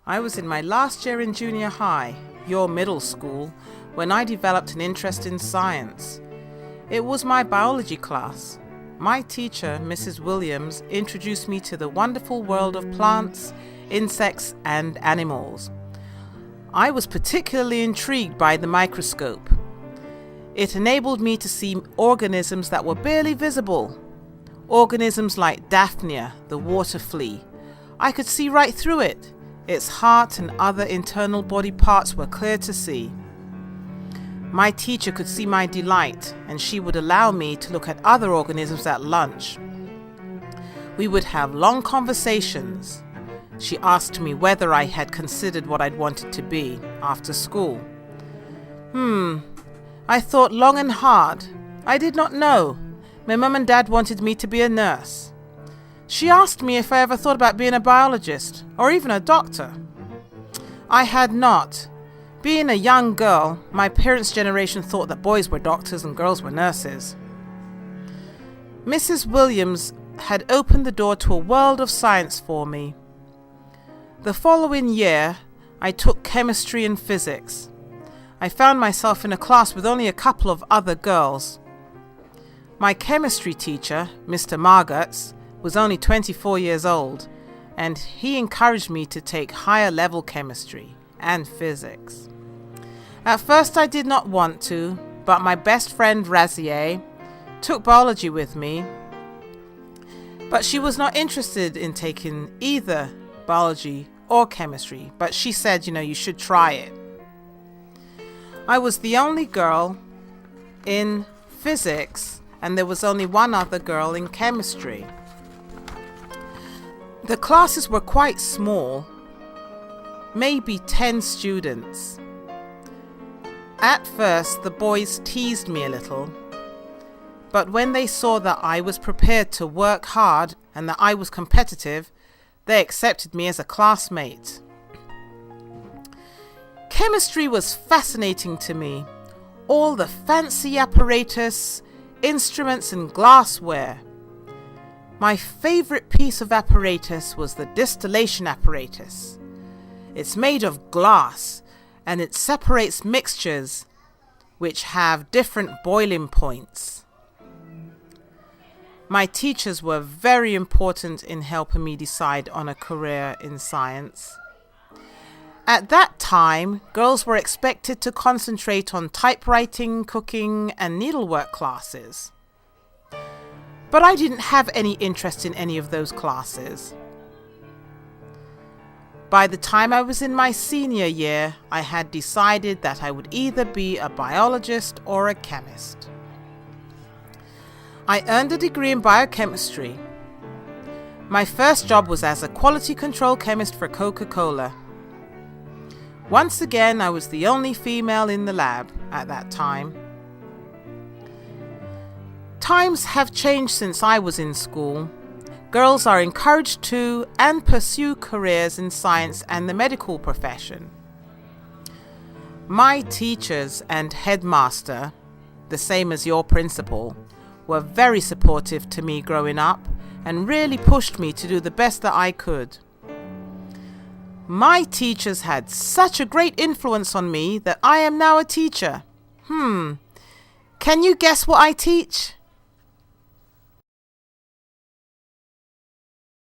I was in my last year in junior high, your middle school, when I developed an interest in science. It was my biology class. My teacher, Mrs. Williams, introduced me to the wonderful world of plants, insects, and animals. I was particularly intrigued by the microscope. It enabled me to see organisms that were barely visible. Organisms like Daphnia, the water flea. I could see right through it. Its heart and other internal body parts were clear to see. My teacher could see my delight, and she would allow me to look at other organisms at lunch. We would have long conversations. She asked me whether I had considered what I'd wanted to be after school. I thought long and hard. I did not know. My mum and dad wanted me to be a nurse. She asked me if I ever thought about being a biologist or even a doctor. I had not. Being a young girl, my parents' generation thought that boys were doctors and girls were nurses. Mrs. Williams had opened the door to a world of science for me. The following year, I took chemistry and physics. I found myself in a class with only a couple of other girls. My chemistry teacher, Mr. Margetts, was only 24 years old, and he encouraged me to take higher level chemistry and physics. At first I did not want to, but my best friend Verlese took biology with me, but she was not interested in taking either biology or chemistry, but she said, you should try it. I was the only girl in physics, and there was only one other girl in chemistry. The classes were quite small, maybe 10 students. At first, the boys teased me a little, but when they saw that I was prepared to work hard and that I was competitive, they accepted me as a classmate. Chemistry was fascinating to me. All the fancy apparatus, instruments and glassware. My favorite piece of apparatus was the distillation apparatus. It's made of glass and it separates mixtures which have different boiling points. My teachers were very important in helping me decide on a career in science. At that time, girls were expected to concentrate on typewriting, cooking, and needlework classes. But I didn't have any interest in any of those classes. By the time I was in my senior year, I had decided that I would either be a biologist or a chemist. I earned a degree in biochemistry. My first job was as a quality control chemist for Coca-Cola. Once again, I was the only female in the lab at that time. Times have changed since I was in school. Girls are encouraged to and pursue careers in science and the medical profession. My teachers and headmaster, the same as your principal, were very supportive to me growing up and really pushed me to do the best that I could. My teachers had such a great influence on me that I am now a teacher. Can you guess what I teach?